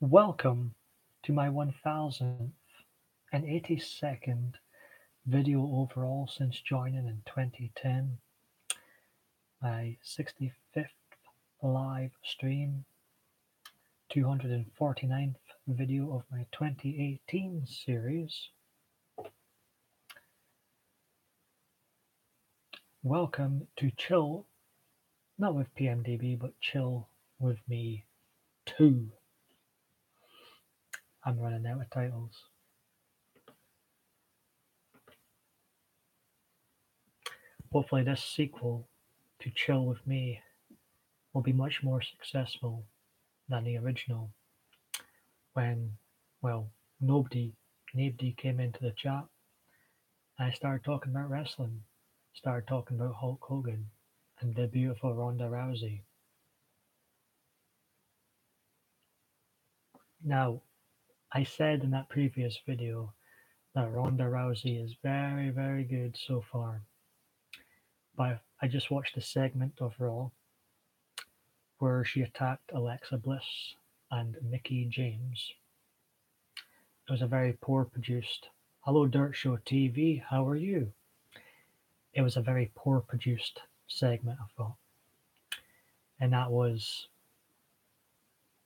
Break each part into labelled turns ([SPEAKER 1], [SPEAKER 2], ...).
[SPEAKER 1] Welcome to my 1082nd video overall since joining in 2010, my 65th live stream, 249th video of my 2018 series. Welcome to Chill, not with PMDB, but Chill with Me 2. I'm running out of titles. Hopefully this sequel to Chill with Me will be much more successful than the original when, well, nobody came into the chat. I started talking about wrestling, started talking about Hulk Hogan and the beautiful Ronda Rousey. Now, I said in that previous video that Ronda Rousey is very, very good so far. But I just watched a segment of Raw where she attacked Alexa Bliss and Mickie James. It was a very poor produced, hello Dirt Show TV, how are you? It was a very poor produced segment, I thought. And that was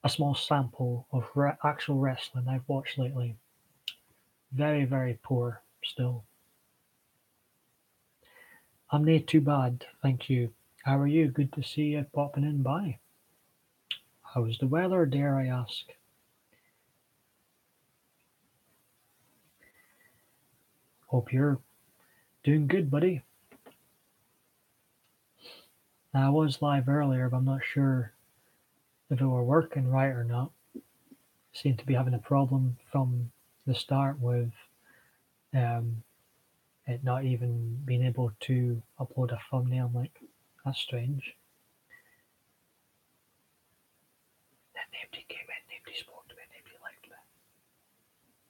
[SPEAKER 1] a small sample of actual wrestling I've watched lately. Very, very poor still. I'm not too bad, thank you. How are you? Good to see you popping in by. How's the weather, dare I ask? Hope you're doing good, buddy. Now, I was live earlier, but I'm not sure if it were working right or not. Seemed to be having a problem from the start with it not even being able to upload a thumbnail. I'm like, that's strange. Then nobody came in, nobody spoke to me, nobody liked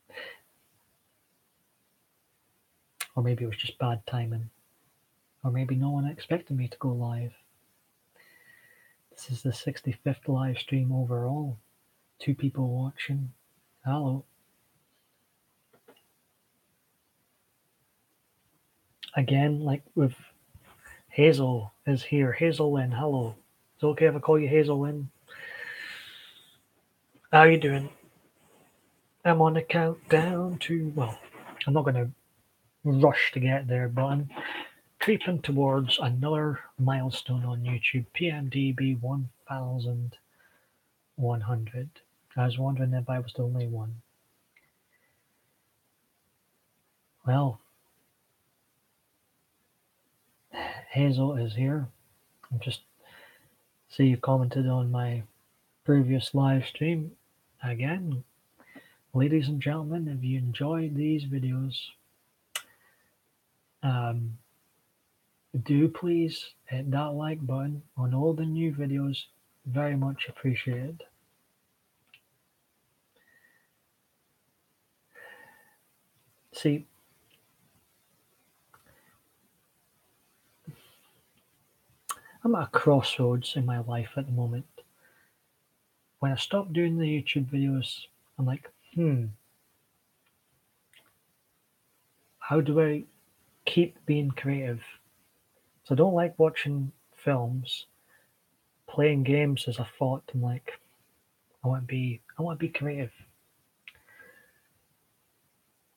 [SPEAKER 1] me. Or maybe it was just bad timing. Or maybe no one expected me to go live. This is the 65th live stream overall. 2 people watching. Hello. Again, like with Hazel is here. Hazel Lynn, hello. Is it okay if I call you Hazel Lynn? How you doing? I'm on the countdown to, well, I'm not going to rush to get there, but I'm creeping towards another milestone on YouTube, PMDB 1100. I was wondering if I was the only one. Well, Hazel is here. I just see you commented on my previous live stream. Again, ladies and gentlemen, if you enjoyed these videos, do please hit that like button on all the new videos. Very much appreciated. See, I'm at a crossroads in my life at the moment. When I stopped doing the YouTube videos, I'm like, how do I keep being creative? So I don't like watching films. Playing games is a thought. I'm like, I want to be creative.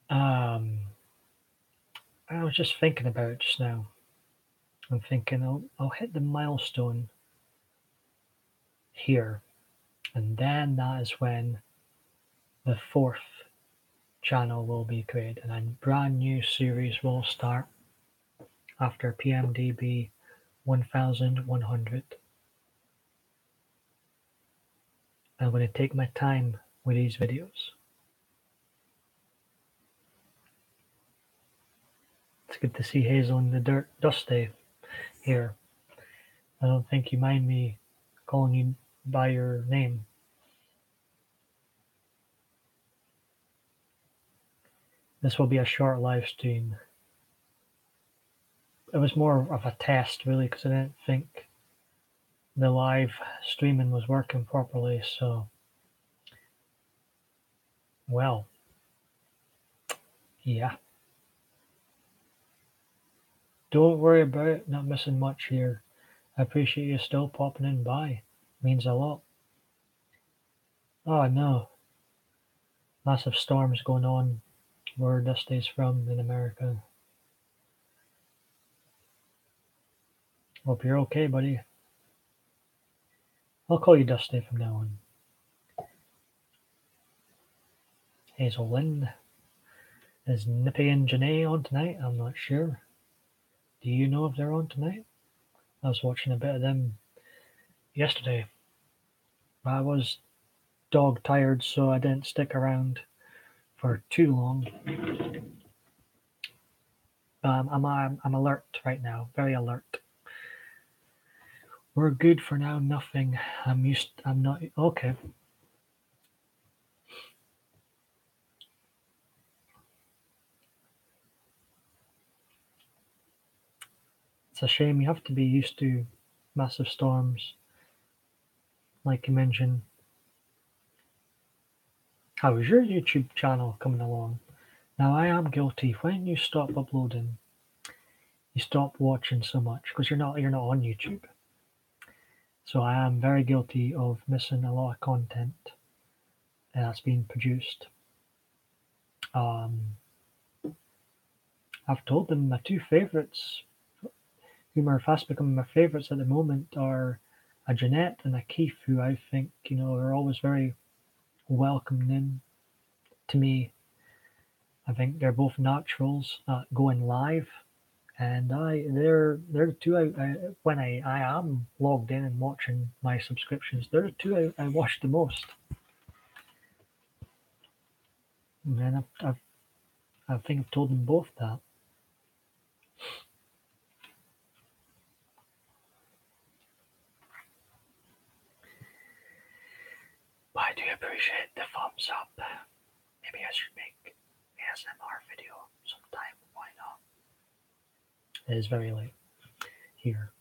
[SPEAKER 1] I was just thinking about it just now. I'm thinking I'll hit the milestone here, and then that is when the 4th channel will be created, and a brand new series will start after PMDB 1100. I'm going to take my time with these videos. It's good to see Hazel and the Dusty here. I don't think you mind me calling you by your name. This will be a short live stream. It was more of a test, really, because I didn't think the live streaming was working properly. So Well, yeah. Don't worry about it, not missing much here. I appreciate you still popping in by. Means a lot. Oh no, massive storms going on where Dusty's from in America. Hope you're okay, buddy. I'll call you Dusty from now on. Hazel Lynn. Is Nippy and Janae on tonight? I'm not sure. Do you know if they're on tonight? I was watching a bit of them yesterday. I was dog tired, so I didn't stick around for too long. I'm alert right now, very alert. We're good for now. Nothing. I'm not okay. It's a shame you have to be used to massive storms, like you mentioned. How is your YouTube channel coming along? Now I am guilty. When you stop uploading, you stop watching so much because you're not on YouTube. So I am very guilty of missing a lot of content that's being produced. Um, I've told them my two favourites, whom are fast becoming my favourites at the moment, are a Jeanette and a Keith, who I think are always very welcoming to me. I think they're both naturals at going live, and they're the two when I am logged in and watching my subscriptions. They're the two I watch the most. And I think I've told them both that. But I do appreciate the thumbs up. Maybe I should make ASMR video sometime. Why not? It is very late here.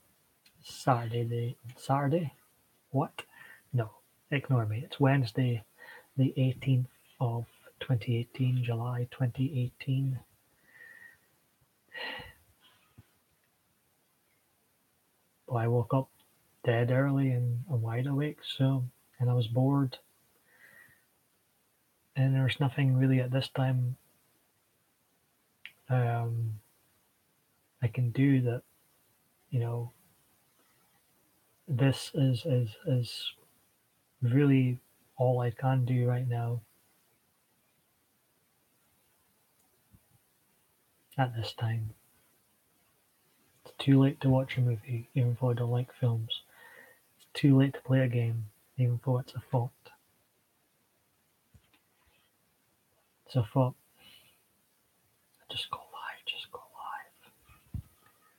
[SPEAKER 1] Saturday? What? No, ignore me. It's Wednesday, the 18th of 2018, July 2018. But I woke up dead early and wide awake, and I was bored. And there's nothing really at this time um, I can do that, you know, this is really all I can do right now at this time. It's too late to watch a movie, even though I don't like films. It's too late to play a game, even though it's a thought. It's a thought. Just go live, just go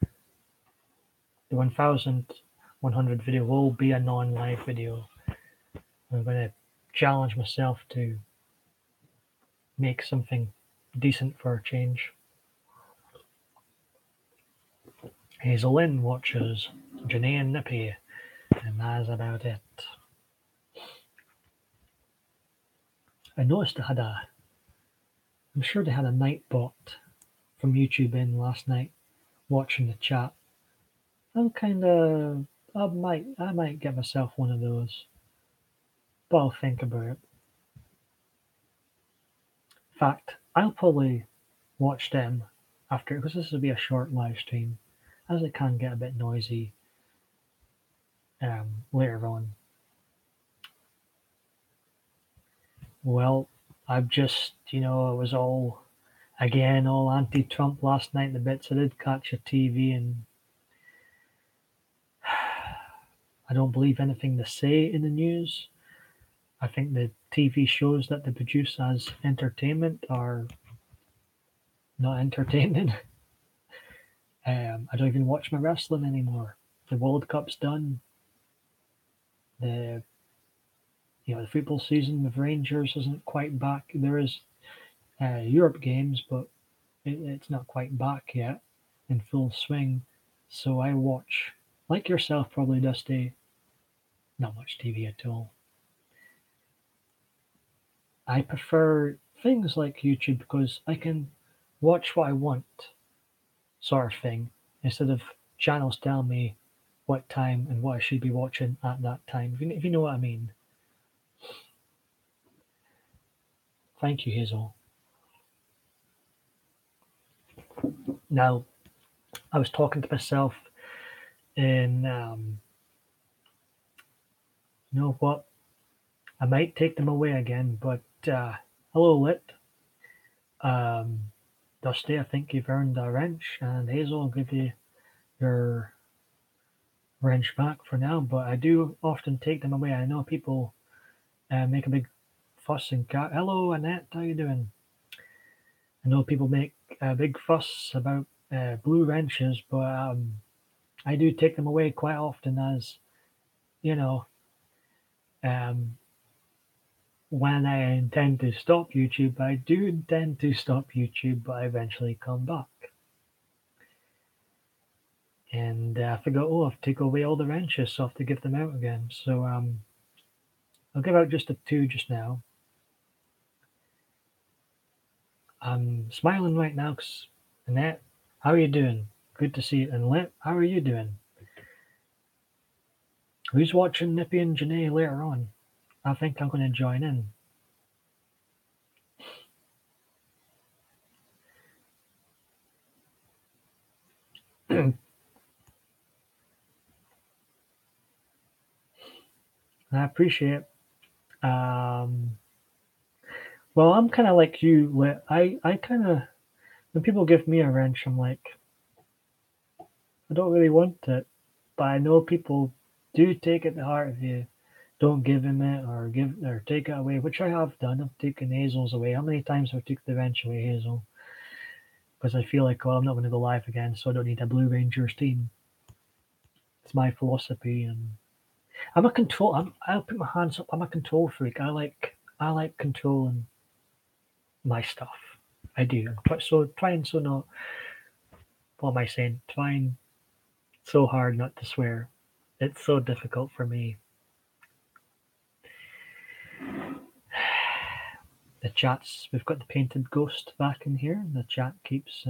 [SPEAKER 1] live. The 1100 video will be a non-live video. I'm going to challenge myself to make something decent for a change. Hazel Lynn watches Janae and Nippy, and that's about it. I noticed I'm sure they had a Nightbot from YouTube in last night watching the chat. I might get myself one of those, but I'll think about it. In fact, I'll probably watch them after, because this will be a short live stream, as it can get a bit noisy later on. Well, I've just, it was all anti-Trump last night. The bits I did catch a TV, and I don't believe anything they say in the news. I think the TV shows that they produce as entertainment are not entertaining. I don't even watch my wrestling anymore. The World Cup's done. The the football season with Rangers isn't quite back. There is Europe games, but it's not quite back yet in full swing. So I watch, like yourself, probably Dusty, not much TV at all. I prefer things like YouTube because I can watch what I want, sort of thing, instead of channels telling me what time and what I should be watching at that time. If you know what I mean. Thank you, Hazel. Now, I was talking to myself in, you know what? I might take them away again, but hello, Lit. Um, Dusty, I think you've earned a wrench, and Hazel will give you your wrench back for now, but I do often take them away. I know people make a big fuss and hello, Annette, how you doing? I know people make a big fuss about blue wrenches, but I do take them away quite often as, you know, um, when I intend to stop YouTube, I do intend to stop YouTube, but I eventually come back. And I forgot, oh, I have to take away all the wrenches, so I have to give them out again. So I'll give out just the two just now. I'm smiling right now because Annette, how are you doing? Good to see you. And Lit, how are you doing? Who's watching Nippy and Janae later on? I think I'm going to join in. I appreciate it. Well, I'm kind of like you, Lit. I kind of, when people give me a wrench, I'm like, I don't really want it. But I know people do take it to heart if you don't give him it or take it away, which I have done. I've taken Hazel's away. How many times have I took the wrench away, Hazel? Because I feel like, well, I'm not going to go live again, so I don't need a Blue Rangers team. It's my philosophy, and I'm a control. I'll put my hands up. I'm a control freak. I like controlling my stuff. I do. So trying so not. What am I saying? Trying so hard not to swear. It's so difficult for me. The chats. We've got the painted ghost back in here. The chat keeps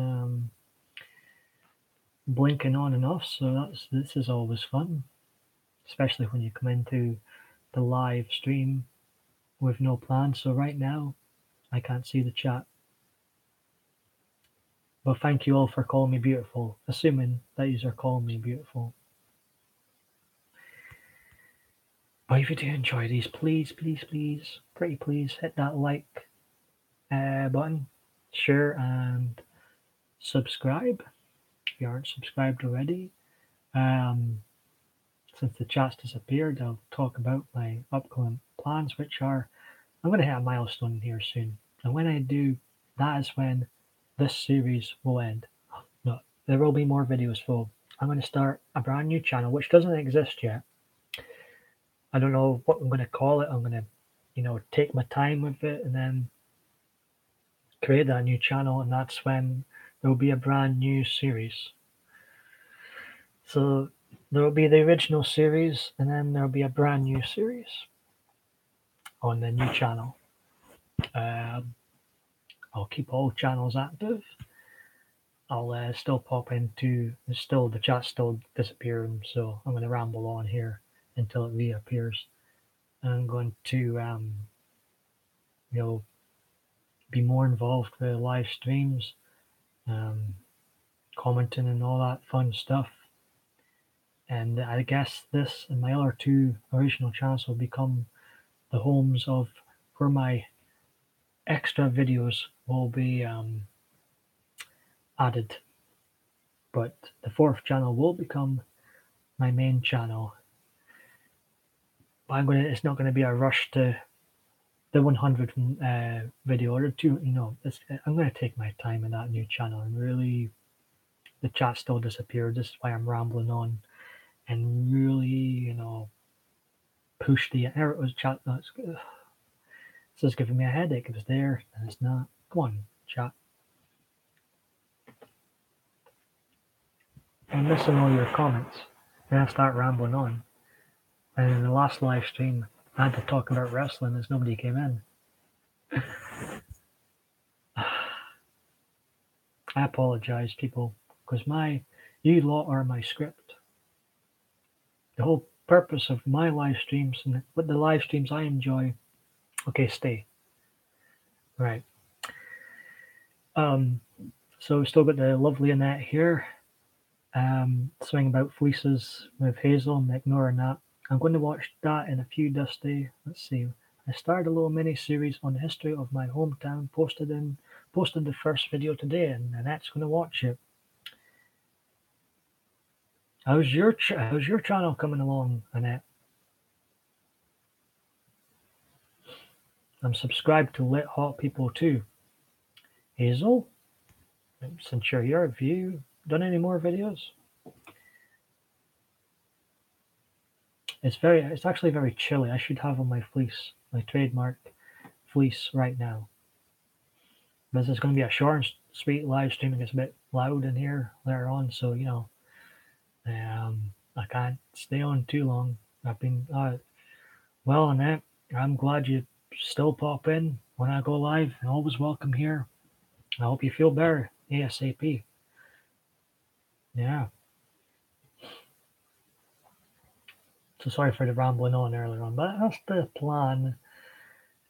[SPEAKER 1] blinking on and off. So this is always fun, especially when you come into the live stream with no plan. So right now, I can't see the chat. But thank you all for calling me beautiful, assuming that you are calling me beautiful. But if you do enjoy these, please, please, please, pretty please, hit that like button, share, and subscribe if you aren't subscribed already. Since the chat's disappeared, I'll talk about my upcoming plans, which are I'm going to hit a milestone here soon. And when I do, that is when this series will end. No, there will be more videos, so I'm going to start a brand new channel, which doesn't exist yet. I don't know what I'm going to call it. I'm going to, take my time with it and then create that new channel, and that's when there will be a brand new series. So there will be the original series, and then there will be a brand new series on the new channel. I'll keep all channels active. I'll still pop into the chat's still disappearing, so I'm going to ramble on here until it reappears. I'm going to be more involved with live streams, commenting and all that fun stuff. And I guess this and my other two original channels will become the homes of where my extra videos will be added. But the fourth channel will become my main channel. But it's not going to be a rush to the 100 video or two. I'm going to take my time in that new channel, and really, the chat still disappeared. This is why I'm rambling on, and really, push the there it was chat. No, this is giving me a headache. It was there and it's not. Come on, chat. I'm missing all your comments. Then I start rambling on. And in the last live stream, I had to talk about wrestling as nobody came in. I apologize, people, because you lot are my script. The whole purpose of my live streams and what the live streams I enjoy. Okay, stay. Right. Um. So we've still got the lovely Annette here. Swing about fleeces with Hazel. I'm ignoring that. I'm going to watch that in a few dusty. Let's see. I started a little mini series on the history of my hometown. Posted the first video today, and Annette's going to watch it. How's your channel coming along, Annette? I'm subscribed to Lit Hot People too. Hazel, since you're here, have you done any more videos? It's actually very chilly. I should have on my fleece, my trademark fleece right now. This is going to be a short and sweet live stream. It gets a bit loud in here later on, so I can't stay on too long. I've been well, Annette, I'm glad you still pop in when I go live. You're always welcome here. I hope you feel better ASAP. Yeah. So sorry for the rambling on earlier on, but that's the plan.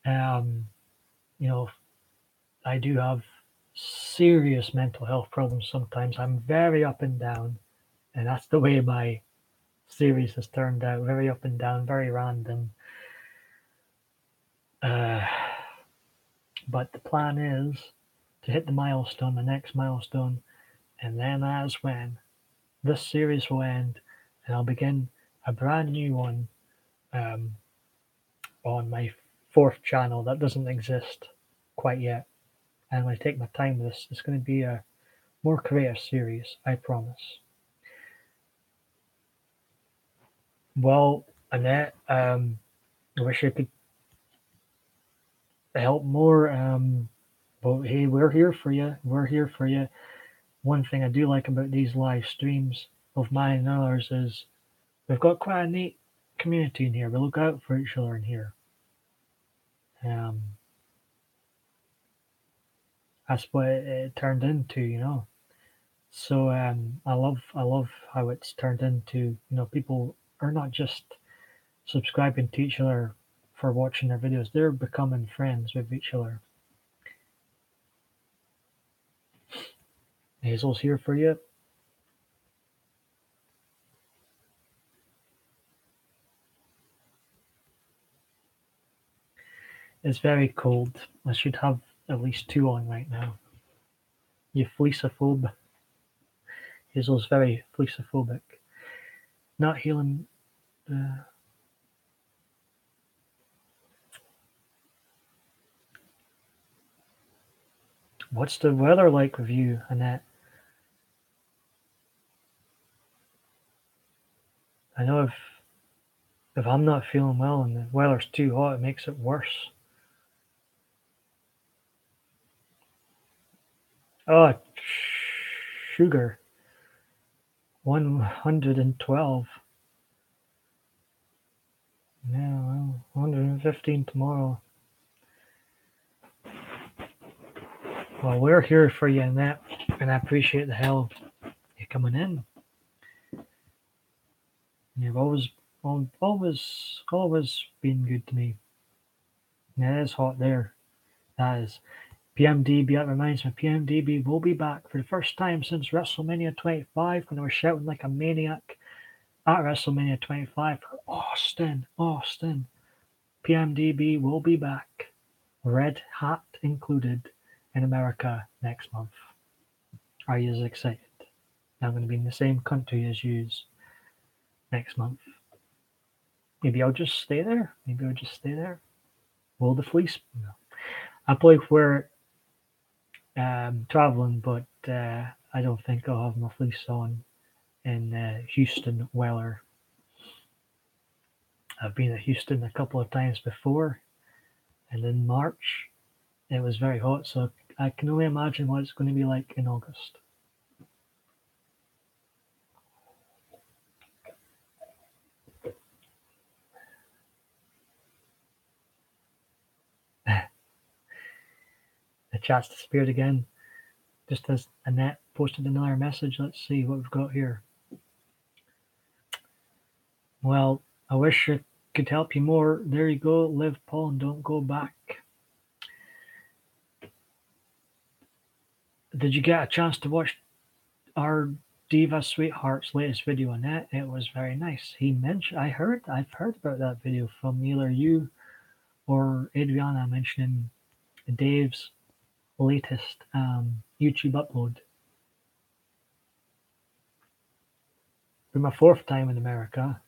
[SPEAKER 1] Um, you know, I do have serious mental health problems sometimes. I'm very up and down, and that's the way my series has turned out. Very up and down, very random. Uh, but the plan is to hit the next milestone, and then that's when this series will end, and I'll begin a brand new one um, on my fourth channel that doesn't exist quite yet. And I'm going to take my time with this. It's going to be a more creative series, I promise. Well, Annette, I wish I could help more. But hey, we're here for you. We're here for you. One thing I do like about these live streams of mine and others is we've got quite a neat community in here. We look out for each other in here. Um, that's what it turned into. So I love how it's turned into. People are not just subscribing to each other for watching their videos; they're becoming friends with each other. Hazel's here for you. It's very cold. I should have at least two on right now. You fleecophobe. Hazel's very fleecophobic. Not healing. Uh, what's the weather like with you, Annette? I know if I'm not feeling well and the weather's too hot, it makes it worse. Oh, sugar. 112. Yeah, well, 115 tomorrow. Well, we're here for you, Annette, and I appreciate the hell you coming in. You've always been good to me. Yeah, it is hot there. That is. PMDB, that reminds me, PMDB will be back for the first time since WrestleMania 25 when they were shouting like a maniac at WrestleMania 25 for Austin. PMDB will be back, red hat included, in America next month. Are you as excited? I'm going to be in the same country as you next month. Maybe I'll just stay there. Will the fleece? No. I believe we're traveling, but I don't think I'll have my fleece on in Houston weather. I've been at Houston a couple of times before, and in March it was very hot, so I can only imagine what it's going to be like in August. chat's disappeared again. Just as Annette posted another message. Let's see what we've got here. Well, I wish I could help you more. There you go. Live, Paul, and don't go back. Did you get a chance to watch our Diva Sweetheart's latest video on that? It was very nice. I've heard about that video from either you or Adriana mentioning Dave's latest YouTube upload. For my 4th time in America,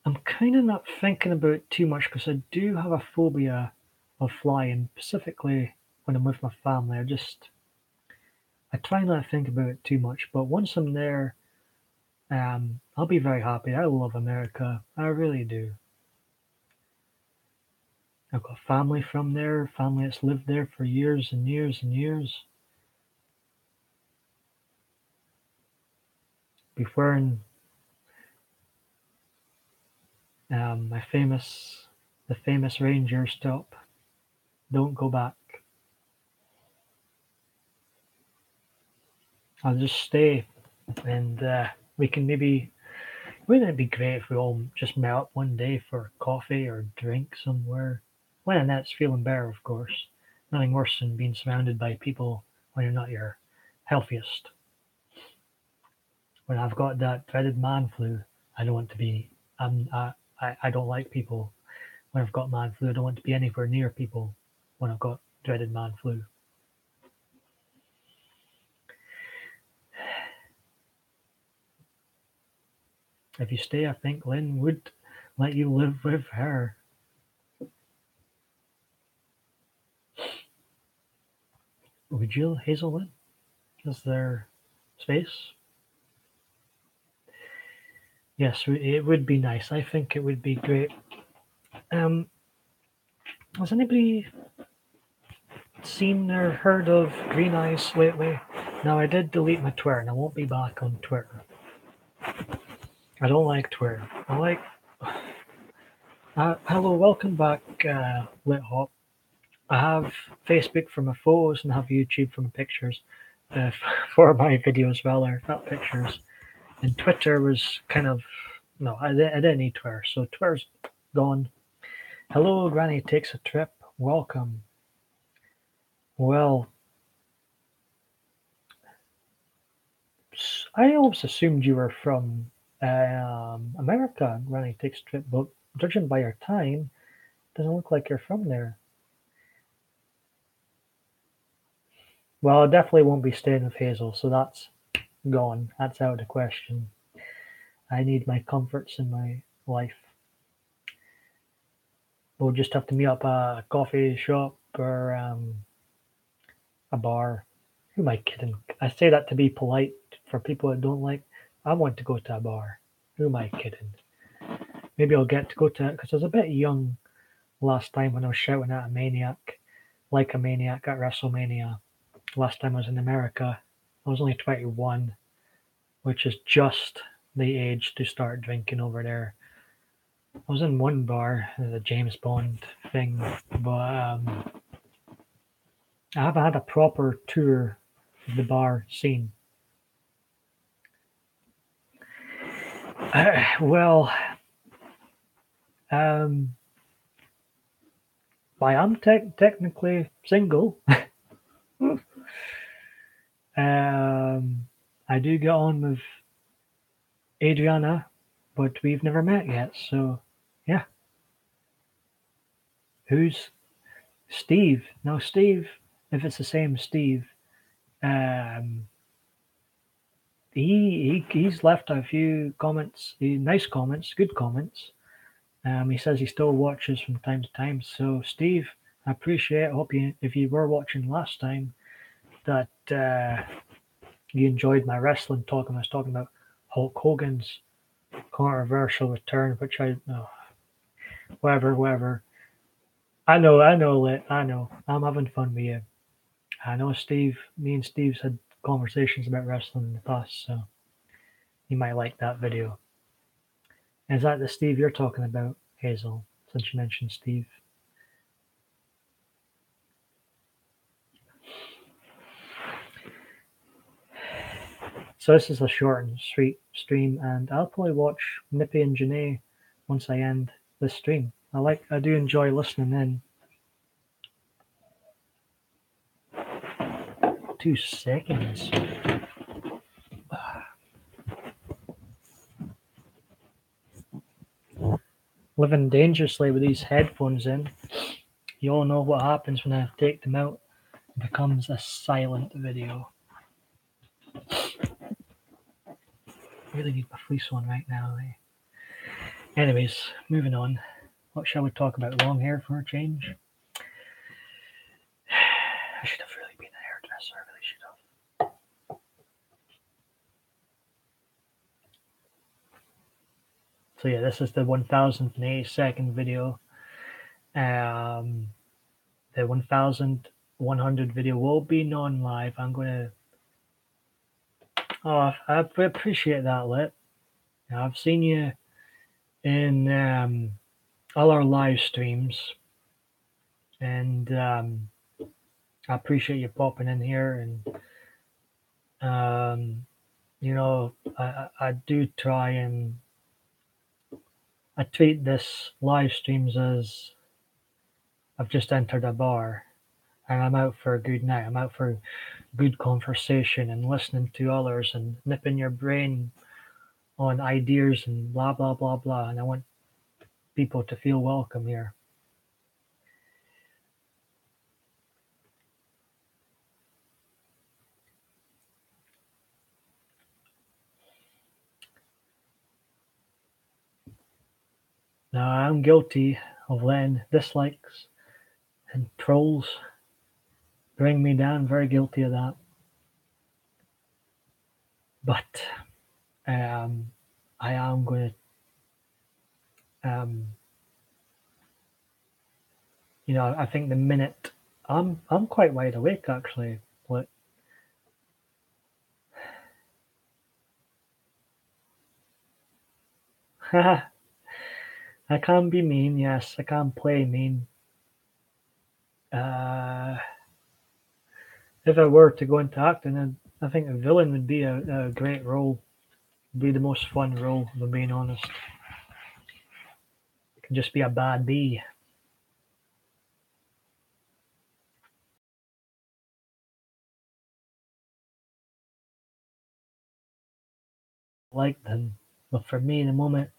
[SPEAKER 1] I'm kind of not thinking about it too much because I do have a phobia of flying, specifically when I'm with my family. I try not to think about it too much, but once I'm there, I'll be very happy. I love America. I really do. I've got family from there, family that's lived there for years and years and years. Be wearing the famous Rangers top. Don't go back. I'll just stay, and wouldn't it be great if we all just met up one day for coffee or drink somewhere? When Annette's feeling better, of course. Nothing worse than being surrounded by people when you're not your healthiest. When I've got that dreaded man flu, I don't want to be. I don't like people when I've got man flu. I don't want to be anywhere near people when I've got dreaded man flu. If you stay, I think Lynn would let you live with her. Would you, Hazelwood? Is there space? Yes, it would be nice. I think it would be great. Has anybody seen or heard of Green Eyes lately? Now, I did delete my Twitter, and I won't be back on Twitter. I don't like Twitter. Hello, welcome back, Lit Hop. I have Facebook for my photos and have YouTube for my pictures. For my videos, rather, not pictures. And Twitter was kind of no, I didn't need Twitter, so Twitter's gone. Hello, Granny takes a trip. Welcome. Well, I always assumed you were from America. Granny takes a trip, but judging by your time, doesn't look like you're from there. Well, I definitely won't be staying with Hazel, so that's gone. That's out of the question. I need my comforts in my life. We'll just have to meet up at a coffee shop or a bar. Who am I kidding? I say that to be polite for people that don't like. I want to go to a bar. Who am I kidding? Maybe I'll get to go to it because I was a bit young last time when I was shouting at a maniac, like a maniac at WrestleMania. Last time I was in America, I was only 21, which is just the age to start drinking over there. I was in one bar, the James Bond thing, but I haven't had a proper tour of the bar scene. Well, I am technically single. I do get on with Adriana, but we've never met yet, so yeah. Who's Steve? Now, Steve, if it's the same Steve, he's left a few comments, nice comments, good comments. He says he still watches from time to time. So, Steve, I appreciate it. Hope if you were watching last time, that you enjoyed my wrestling talk. I was talking about Hulk Hogan's controversial return, which whatever. I know, Lit. I know. I'm having fun with you. I know Steve. Me and Steve's had conversations about wrestling in the past, so you might like that video. Is that the Steve you're talking about, Hazel? Since you mentioned Steve. So this is a short and sweet stream, and I'll probably watch Nippy and Janae once I end this stream. I do enjoy listening in. 2 seconds. Living dangerously with these headphones in. You all know what happens when I take them out. It becomes a silent video. I really need my fleece on right now. Anyways, moving on. What shall we talk about? Long hair for a change? I should have really been a hairdresser. I really should have. So yeah, this is the 1082nd video. The 1100 video will be non-live. I'm gonna. Oh, I appreciate that, Lit. I've seen you in all our live streams, and I appreciate you popping in here. And I do try and I treat this live streams as I've just entered a bar and I'm out for a good night. I'm out for good conversation and listening to others and nipping your brain on ideas and blah blah blah blah. And I want people to feel welcome here. Now I'm guilty of letting dislikes and trolls bring me down. Very guilty of that. But I am going to, I think the minute I'm quite wide awake actually. But I can be mean. Yes, I can play mean. If I were to go into acting, I think a villain would be a great role. Would be the most fun role, if I'm being honest. It can just be a bad bee. Like them. But for me, the moment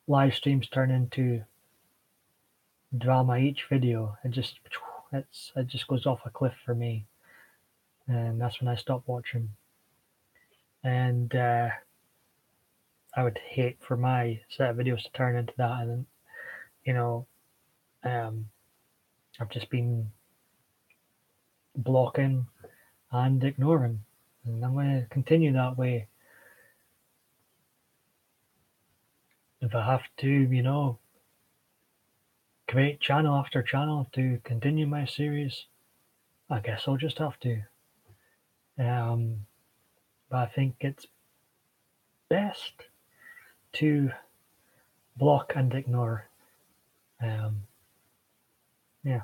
[SPEAKER 1] live streams turn into drama each video, it just goes off a cliff for me. And that's when I stop watching. And I would hate for my set of videos to turn into that. And I've just been blocking and ignoring, and I'm going to continue that way. If I have to, create channel after channel to continue my series, I guess I'll just have to. But I think it's best to block and ignore. Yeah.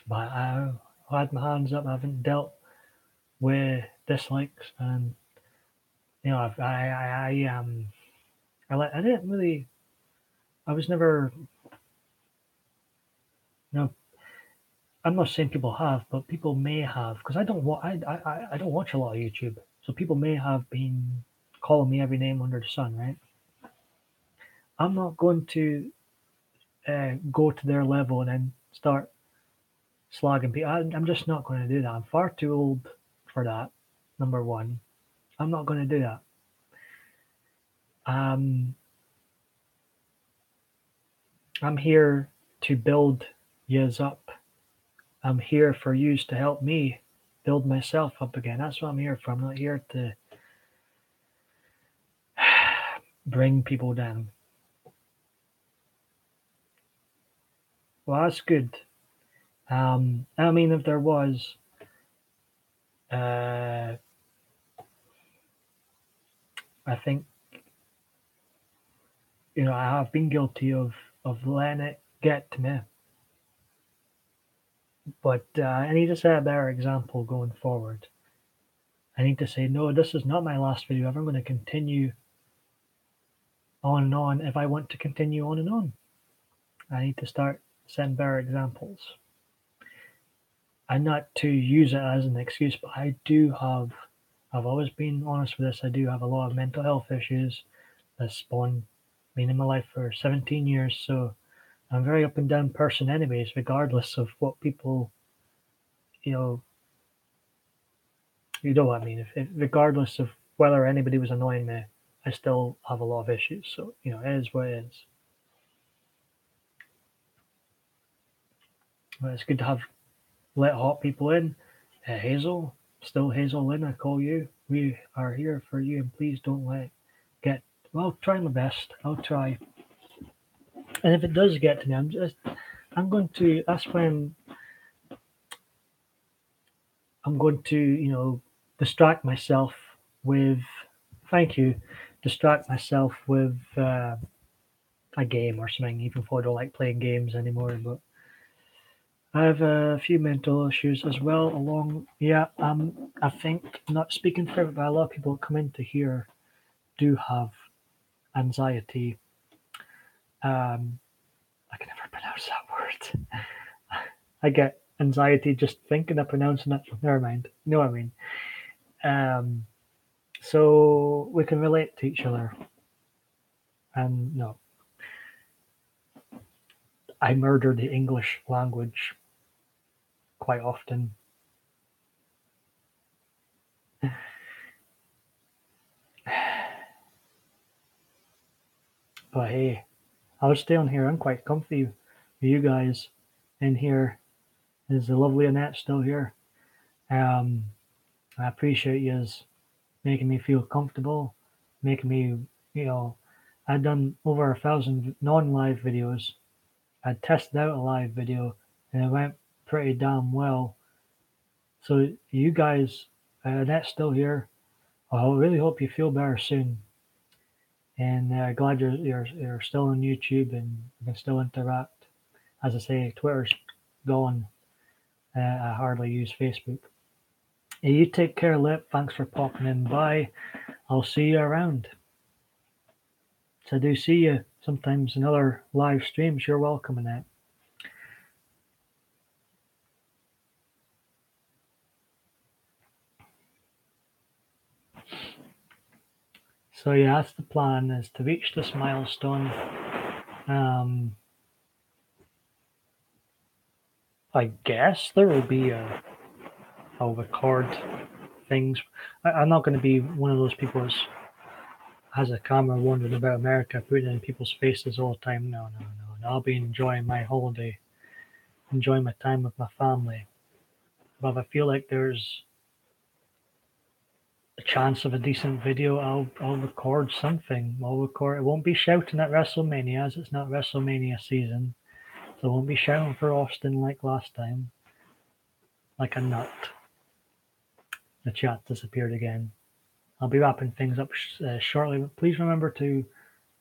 [SPEAKER 1] But I had my hands up. I haven't dealt with dislikes, and I didn't really. I was never. I'm not saying people have, but people may have, because I don't watch a lot of YouTube, so people may have been calling me every name under the sun, right? I'm not going to go to their level and then start slagging people. I'm just not going to do that. I'm far too old for that. Number one, I'm not going to do that. I'm here to build yous up. I'm here for yous to help me build myself up again. That's what I'm here for. I'm not here to bring people down. Well, that's good. I mean, if there was, I think, I have been guilty of letting it get to me. But I need to set a better example going forward. I need to say, no, this is not my last video ever. I'm going to continue on and on if I want to continue on and on. I need to start setting better examples. And not to use it as an excuse, but I've always been honest with this, I do have a lot of mental health issues that spawn been in my life for 17 years, so I'm a very up and down person anyways, regardless of what people, you know, you know what I mean. If regardless of whether anybody was annoying me, I still have a lot of issues. So, it is what it is. But it's good to have let hot people in. Hazel, still Hazel Lynn, I call you. We are here for you, and please don't get. Well, try my best. I'll try. And if it does get to me, I'm going to. That's when I'm going to, distract myself with. Thank you. Distract myself with a game or something, even though I don't like playing games anymore. But I have a few mental issues as well. Yeah, I think, not speaking for everybody, but a lot of people that come into here do have anxiety. I can never pronounce that word. I get anxiety just thinking of pronouncing it. Never mind. You know what I mean? Um, so we can relate to each other. And no, I murder the English language quite often. But hey, I'll stay on here. I'm quite comfy with you guys in here. Is the lovely Annette still here? Um, I appreciate you making me feel comfortable, making me, you know, I've done over 1,000 non-live videos. I tested out a live video and it went pretty damn well. So you guys, Annette's still here. I really hope you feel better soon. And glad you're still on YouTube and we can still interact. As I say, Twitter's gone. I hardly use Facebook. You take care, Lip. Thanks for popping in by. I'll see you around. So I do see you sometimes in other live streams. You're welcome in that. So yeah, that's the plan, is to reach this milestone. I guess there will be I'll record things. I'm not going to be one of those people who has a camera wandering about America, putting it in people's faces all the time. No. I'll be enjoying my holiday, enjoying my time with my family. But if I feel like there's a chance of a decent video, I'll record something. I'll record. It won't be shouting at WrestleMania, as it's not WrestleMania season. So I won't be shouting for Austin like last time, like a nut. The chat disappeared again. I'll be wrapping things up shortly, but please remember to,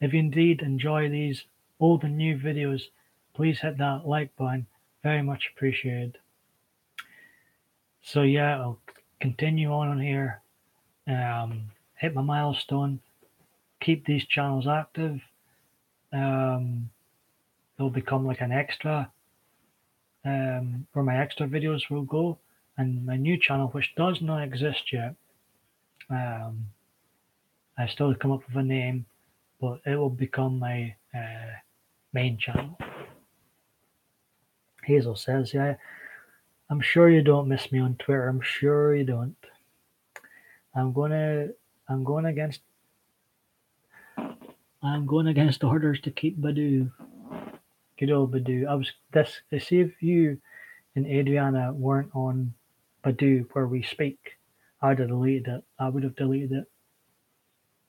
[SPEAKER 1] if you indeed enjoy these old and new videos, please hit that like button. Very much appreciated. So yeah, I'll continue on here. Hit my milestone. Keep these channels active. They'll become like an extra, where my extra videos will go. And my new channel, which does not exist yet, I still come up with a name, but it will become my main channel. Hazel says, yeah, I'm sure you don't miss me on Twitter. I'm sure you don't. I'm going against orders to keep Badoo. Good old Badoo. I see if you and Adriana weren't on Badoo where we speak, I'd have deleted it. I would have deleted it.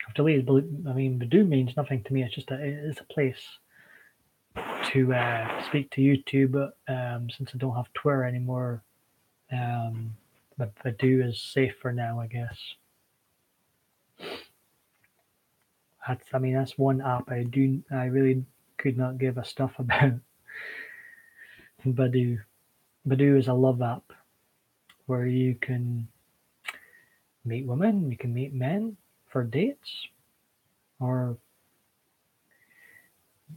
[SPEAKER 1] I've deleted. I mean, Badoo means nothing to me. It's a place to speak to YouTube. Since I don't have Twitter anymore, but Badoo is safe for now, I guess. That's one app I really could not give a stuff about. Badoo. Badoo is a love app where you can meet women, you can meet men for dates, or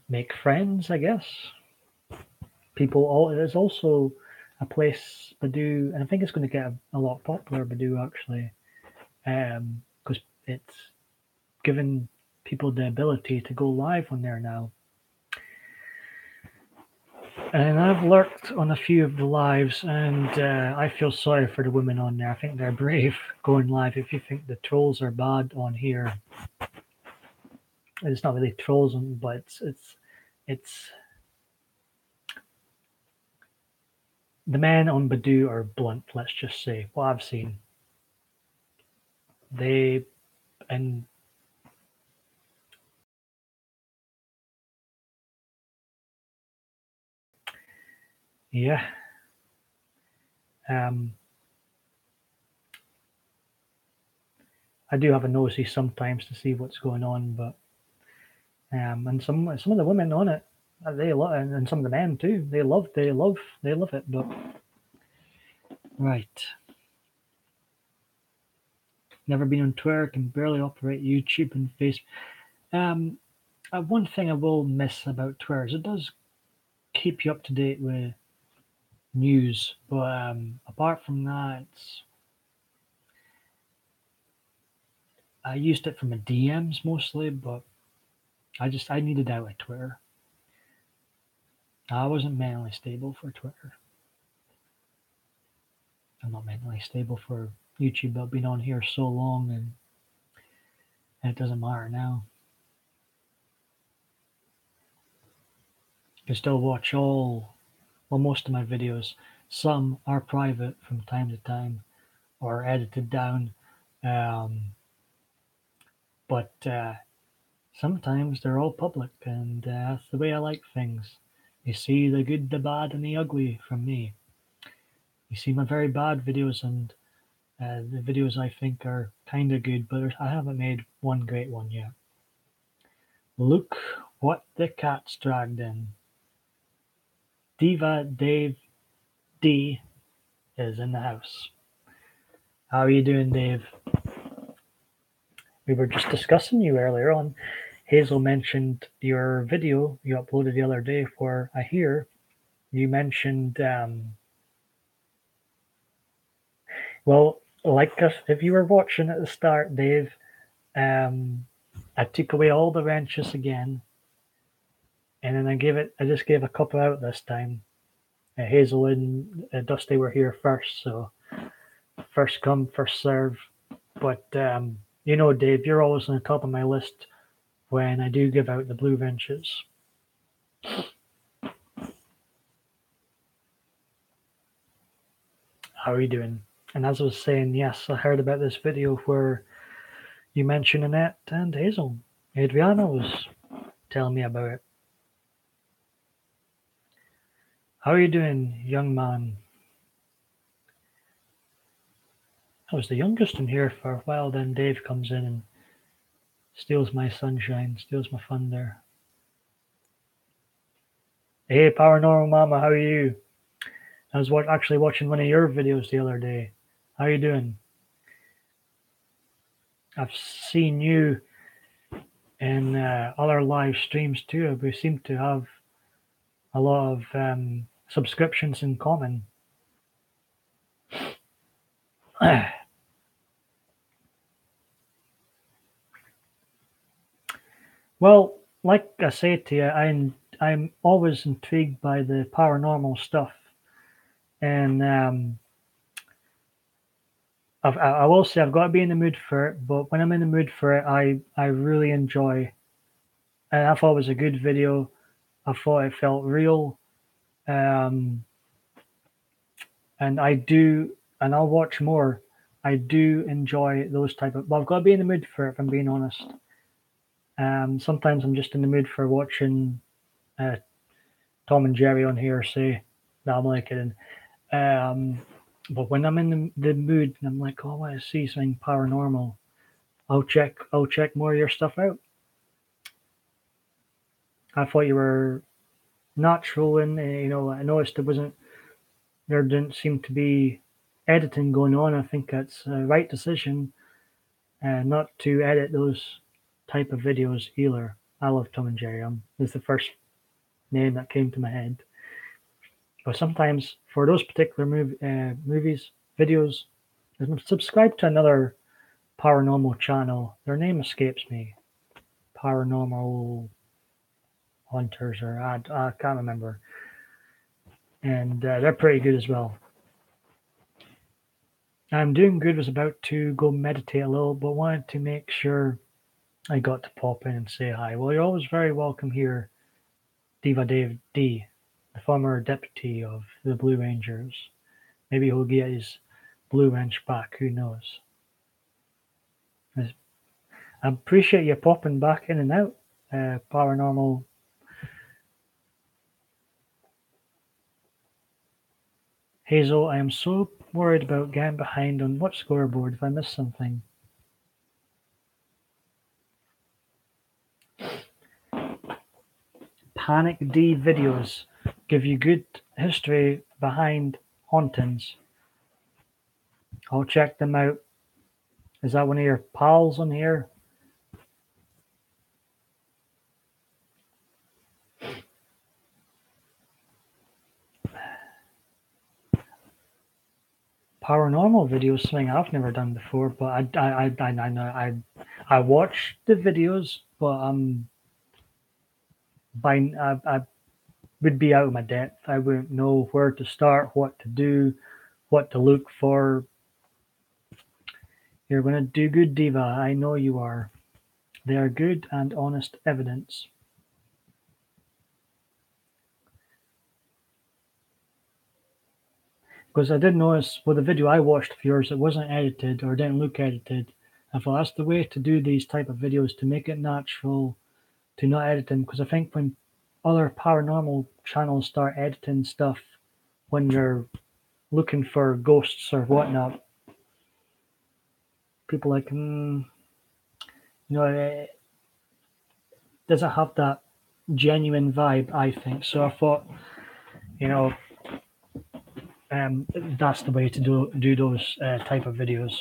[SPEAKER 1] make friends, I guess. There's also a place, Badoo, and I think it's going to get a lot popular, Badoo, actually, because it's given people the ability to go live on there now. And I've lurked on a few of the lives, and I feel sorry for the women on there. I think they're brave going live. If you think the trolls are bad on here, it's not really trolls, but it's the men on Badoo are blunt. Let's just say what I've seen. They and yeah, um, I do have a nosy sometimes to see what's going on, but and some of the women on it, they love, and some of the men too. They love it. But right, never been on Twitter. Can barely operate YouTube and Facebook. Um, one thing I will miss about Twitter is it does keep you up to date with news, but apart from that, I used it for my DMs mostly, but I needed out of Twitter. I wasn't mentally stable for Twitter. I'm not mentally stable for YouTube. I've been on here so long, and it doesn't matter now. You can still watch most of my videos. Some are private from time to time or edited down, um, but sometimes they're all public, and that's the way I like things. You see the good, the bad, and the ugly from me. You see my very bad videos and the videos I think are kind of good, but I haven't made one great one yet. Look what the cat's dragged in. Diva Dave D is in the house. How are you doing, Dave? We were just discussing you earlier on. Hazel mentioned your video you uploaded the other day where I hear you mentioned, well, like us, if you were watching at the start, Dave, I took away all the wrenches again, and then I just gave a couple out this time. Hazel and Dusty were here first, so first come, first serve. But Dave, you're always on the top of my list when I do give out the blue wrenches. How are you doing? And as I was saying, yes, I heard about this video where you mentioned Annette and Hazel. Adriana was telling me about it. How are you doing, young man? I was the youngest in here for a while, then Dave comes in and steals my sunshine, steals my fun there. Hey, Paranormal Mama, how are you? I was actually watching one of your videos the other day. How are you doing? I've seen you in other live streams too. We seem to have a lot of subscriptions in common. Well, like I say to you, I'm always intrigued by the paranormal stuff, and I will say I've got to be in the mood for it. But when I'm in the mood for it, I really enjoy. And I thought it was a good video. I thought it felt real, um, and I'll watch more. I do enjoy those type of. But I've got to be in the mood for it. If I'm being honest. Sometimes I'm just in the mood for watching uh, Tom and Jerry on here. Say, no, I'm only kidding. But when I'm in the mood and I'm like, oh, I want to see something paranormal, I'll check more of your stuff out. I thought you were natural, and I noticed there wasn't there didn't seem to be editing going on. I think that's a right decision, not to edit those type of videos either. I love Tom and Jerry. Is the first name that came to my head. But sometimes for those particular movies, videos, I'm subscribed to another paranormal channel. Their name escapes me. Paranormal Hunters, or I can't remember. And they're pretty good as well. I'm doing good. Was about to go meditate a little, but wanted to make sure I got to pop in and say hi. Well, you're always very welcome here, Diva Dave D, the former deputy of the Blue Rangers. Maybe he'll get his Blue Wrench back. Who knows? I appreciate you popping back in and out, Paranormal. Hazel, I am so worried about getting behind on what scoreboard if I miss something. Panic D videos give you good history behind hauntings. I'll check them out. Is that one of your pals on here? Paranormal videos, something I've never done before, but I watch the videos, but I would be out of my depth. I wouldn't know where to start, what to do, what to look for. You're gonna do good, Diva. I know you are. They are good and honest evidence. Because I did notice with the video I watched of yours, it wasn't edited or didn't look edited. I thought that's the way to do these type of videos, to make it natural, to not edit them. Because I think when other paranormal channels start editing stuff when you're looking for ghosts or whatnot, people like, it doesn't have that genuine vibe, I think. So I thought, you know, that's the way to do those type of videos.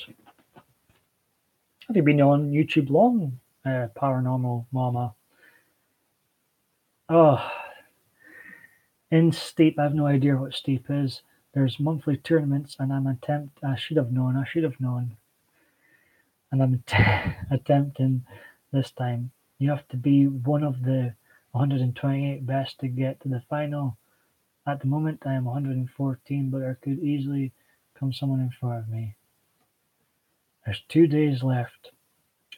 [SPEAKER 1] Have you been on YouTube long, Paranormal Mama? Oh, in Steep, I have no idea what Steep is. There's monthly tournaments, and I should have known. I should have known. And I'm attempting this time. You have to be one of the 128 best to get to the final. At the moment, I am 114, but there could easily come someone in front of me. There's 2 days left,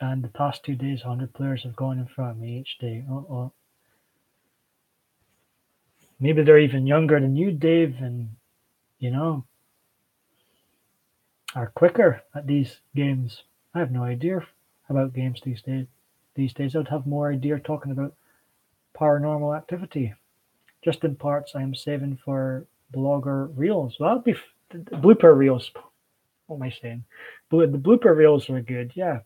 [SPEAKER 1] and the past 2 days, 100 players have gone in front of me each day. Oh. Maybe they're even younger than you, Dave, and, are quicker at these games. I have no idea about games these days. These days, I'd have more idea talking about paranormal activity. Just in parts, I am saving for blogger reels. Well, that'll be blooper reels. What am I saying? The blooper reels are good. Yeah,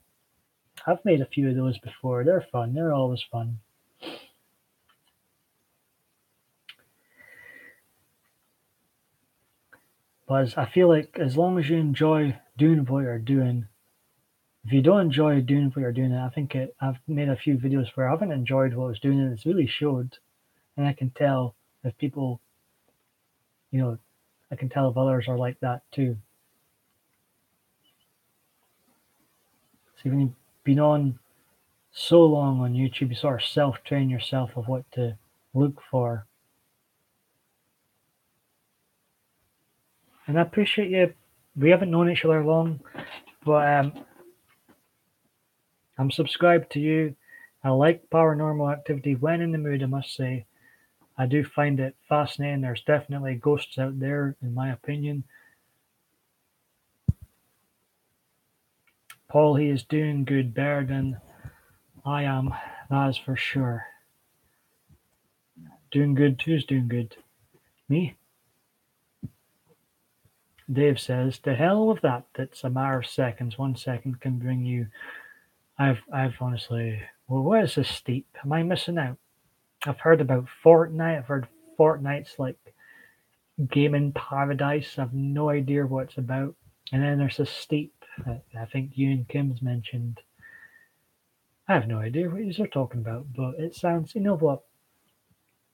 [SPEAKER 1] I've made a few of those before. They're fun. They're always fun. But I feel like as long as you enjoy doing what you're doing, if you don't enjoy doing what you're doing, I think I've made a few videos where I haven't enjoyed what I was doing, and it's really showed. And I can tell if people, I can tell if others are like that too. So when you've been on so long on YouTube, you sort of self-train yourself of what to look for. And I appreciate you. We haven't known each other long, but I'm subscribed to you. I like paranormal activity when in the mood, I must say. I do find it fascinating. There's definitely ghosts out there, in my opinion. Paul, he is doing good, better than I am, that is for sure. Doing good, who's doing good? Me? Dave says, "To hell with that. It's a matter of seconds. 1 second can bring you." I've honestly. Well, what is this Steep? Am I missing out? I've heard about Fortnite. I've heard Fortnite's like Gaming Paradise. I have no idea what it's about. And then there's a Steep. I think you and Kim's mentioned. I have no idea what you're talking about, but it sounds. You know what?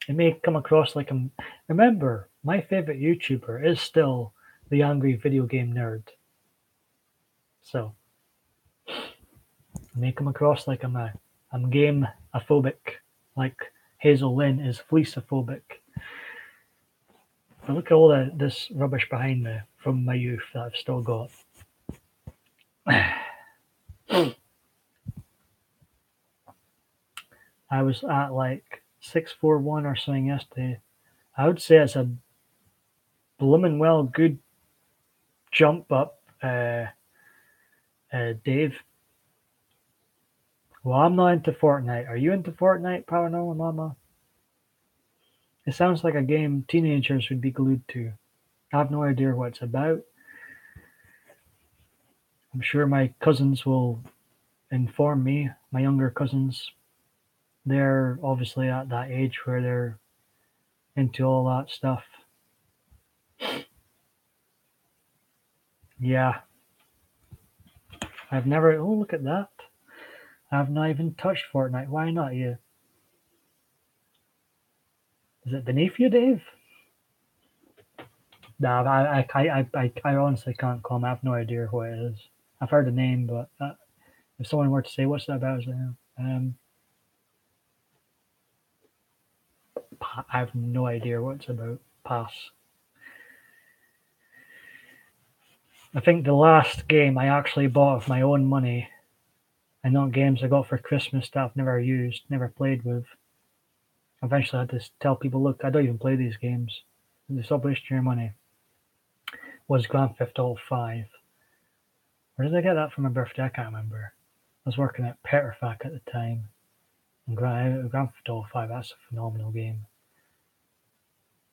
[SPEAKER 1] It may come across like I'm. Remember, my favorite YouTuber is still the Angry Video Game Nerd. So it may come across like I'm game aphobic, like Hazel Lynn is fleeceophobic. But look at all this rubbish behind me from my youth that I've still got. I was at like 641 or something yesterday. I would say it's a bloomin' well good jump up, Dave. Well, I'm not into Fortnite. Are you into Fortnite, Paranormal Mama? It sounds like a game teenagers would be glued to. I have no idea what it's about. I'm sure my cousins will inform me, my younger cousins. They're obviously at that age where they're into all that stuff. Yeah, I've never. Oh, look at that. I've not even touched Fortnite. Why not you? Is it beneath you, Dave? Nah, I honestly can't comment. I have no idea what it is. I've heard the name, but if someone were to say, what's that about? I have no idea what it's about. Pass. I think the last game I actually bought with my own money, and not games I got for Christmas that I've never used, never played with. Eventually I had to tell people, look, I don't even play these games. Stop wasting your money. Was Grand Theft Auto 5. Where did I get that for my birthday? I can't remember. I was working at Petrofac at the time. And Grand Theft Auto 5, that's a phenomenal game.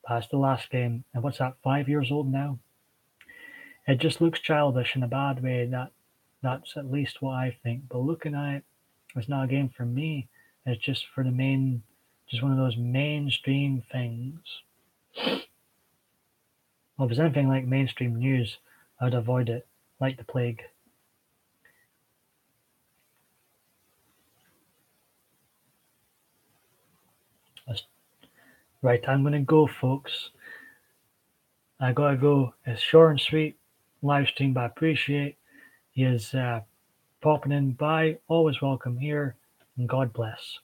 [SPEAKER 1] That's the last game. And what's that, 5 years old now? It just looks childish in a bad way. That's at least what I think. But looking at it, it's not a game for me. It's just for just one of those mainstream things. Well, if there's anything like mainstream news, I'd avoid it like the plague. Right, I'm gonna go, folks. I gotta go. It's short and sweet live stream, but I appreciate you popping in by. Always welcome here, and God bless.